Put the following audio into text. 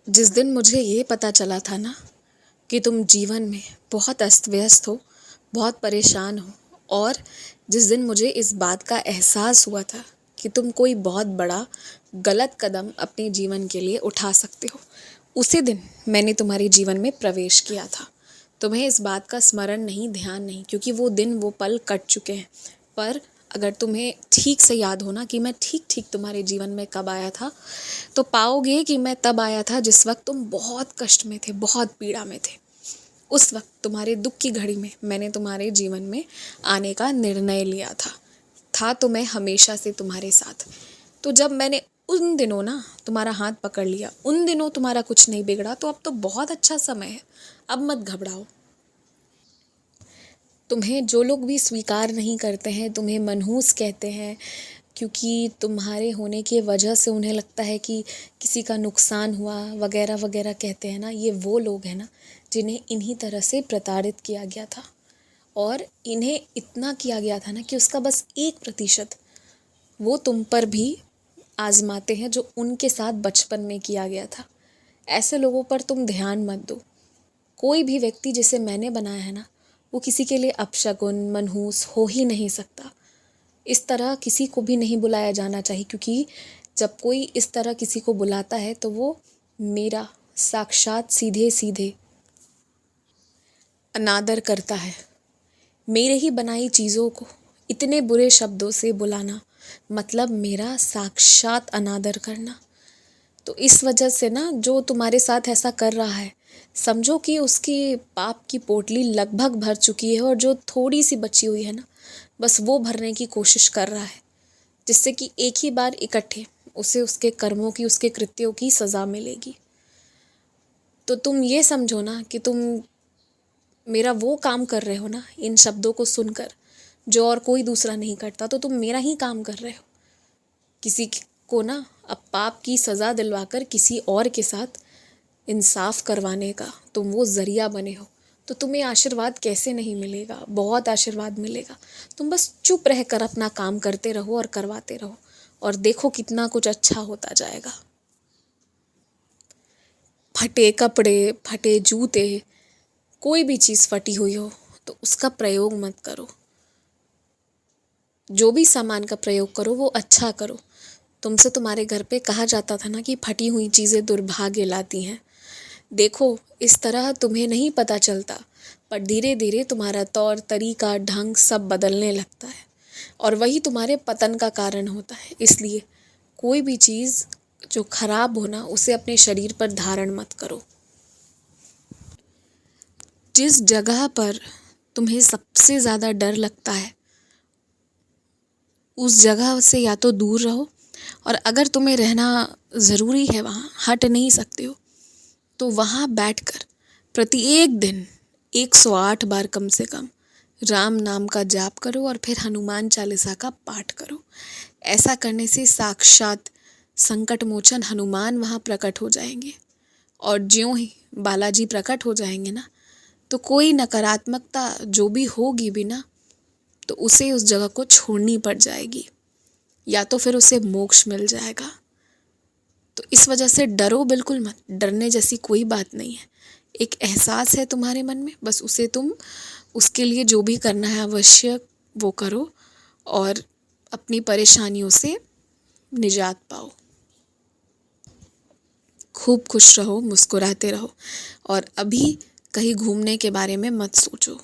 जिस दिन मुझे ये पता चला था ना कि तुम जीवन में बहुत अस्त व्यस्त हो, बहुत परेशान हो, और जिस दिन मुझे इस बात का एहसास हुआ था कि तुम कोई बहुत बड़ा गलत कदम अपने जीवन के लिए उठा सकते हो, उसी दिन मैंने तुम्हारे जीवन में प्रवेश किया था। तुम्हें इस बात का स्मरण नहीं, ध्यान नहीं, क्योंकि वो दिन वो पल कट चुके हैं। पर अगर तुम्हें ठीक से याद हो ना कि मैं ठीक ठीक तुम्हारे जीवन में कब आया था, तो पाओगे कि मैं तब आया था जिस वक्त तुम बहुत कष्ट में थे, बहुत पीड़ा में थे। उस वक्त तुम्हारे दुख की घड़ी में मैंने तुम्हारे जीवन में आने का निर्णय लिया था तो मैं हमेशा से तुम्हारे साथ। तो जब मैंने उन दिनों ना तुम्हारा हाथ पकड़ लिया, उन दिनों तुम्हारा कुछ नहीं बिगड़ा, तो अब तो बहुत अच्छा समय है। अब मत घबराओ। तुम्हें जो लोग भी स्वीकार नहीं करते हैं, तुम्हें मनहूस कहते हैं, क्योंकि तुम्हारे होने की वजह से उन्हें लगता है कि किसी का नुकसान हुआ वगैरह वगैरह कहते हैं ना, ये वो लोग हैं ना जिन्हें इन्हीं तरह से प्रताड़ित किया गया था। और इन्हें इतना किया गया था ना कि उसका बस 1% वो तुम पर भी आजमाते हैं जो उनके साथ बचपन में किया गया था। ऐसे लोगों पर तुम ध्यान मत दो। कोई भी व्यक्ति जिसे मैंने बनाया है ना, वो किसी के लिए अपशगुन, मनहूस हो ही नहीं सकता। इस तरह किसी को भी नहीं बुलाया जाना चाहिए, क्योंकि जब कोई इस तरह किसी को बुलाता है तो वो मेरा साक्षात सीधे सीधे अनादर करता है। मेरे ही बनाई चीज़ों को इतने बुरे शब्दों से बुलाना मतलब मेरा साक्षात अनादर करना। तो इस वजह से ना जो तुम्हारे साथ ऐसा कर रहा है, समझो कि उसकी पाप की पोटली लगभग भर चुकी है, और जो थोड़ी सी बची हुई है ना, बस वो भरने की कोशिश कर रहा है, जिससे कि एक ही बार इकट्ठे उसे उसके कर्मों की, उसके कृत्यों की सज़ा मिलेगी। तो तुम ये समझो ना कि तुम मेरा वो काम कर रहे हो ना, इन शब्दों को सुनकर, जो और कोई दूसरा नहीं करता, तो तुम मेरा ही काम कर रहे हो। किसी को ना अब पाप की सज़ा दिलवाकर किसी और के साथ इंसाफ करवाने का तुम वो ज़रिया बने हो। तो तुम्हें आशीर्वाद कैसे नहीं मिलेगा, बहुत आशीर्वाद मिलेगा। तुम बस चुप रहकर अपना काम करते रहो और करवाते रहो, और देखो कितना कुछ अच्छा होता जाएगा। फटे कपड़े, फटे जूते, कोई भी चीज़ फटी हुई हो तो उसका प्रयोग मत करो। जो भी सामान का प्रयोग करो वो अच्छा करो। तुमसे तुम्हारे घर पे कहा जाता था ना कि फटी हुई चीज़ें दुर्भाग्य लाती हैं। देखो, इस तरह तुम्हें नहीं पता चलता, पर धीरे धीरे तुम्हारा तौर तरीका, ढंग सब बदलने लगता है, और वही तुम्हारे पतन का कारण होता है। इसलिए कोई भी चीज़ जो खराब हो ना, उसे अपने शरीर पर धारण मत करो। जिस जगह पर तुम्हें सबसे ज़्यादा डर लगता है, उस जगह से या तो दूर रहो, और अगर तुम्हें रहना ज़रूरी है, वहाँ हट नहीं सकते हो, तो वहाँ बैठकर प्रत्येक दिन 108 बार कम से कम राम नाम का जाप करो, और फिर हनुमान चालीसा का पाठ करो। ऐसा करने से साक्षात संकट मोचन हनुमान वहाँ प्रकट हो जाएंगे, और ज्यों ही बालाजी प्रकट हो जाएंगे ना, तो कोई नकारात्मकता जो भी होगी भी ना, तो उसे उस जगह को छोड़नी पड़ जाएगी, या तो फिर उसे मोक्ष मिल जाएगा। तो इस वजह से डरो बिल्कुल मत। डरने जैसी कोई बात नहीं है। एक एहसास है तुम्हारे मन में, बस उसे तुम, उसके लिए जो भी करना है आवश्यक वो करो, और अपनी परेशानियों से निजात पाओ। खूब खुश रहो, मुस्कुराते रहो, और अभी कहीं घूमने के बारे में मत सोचो।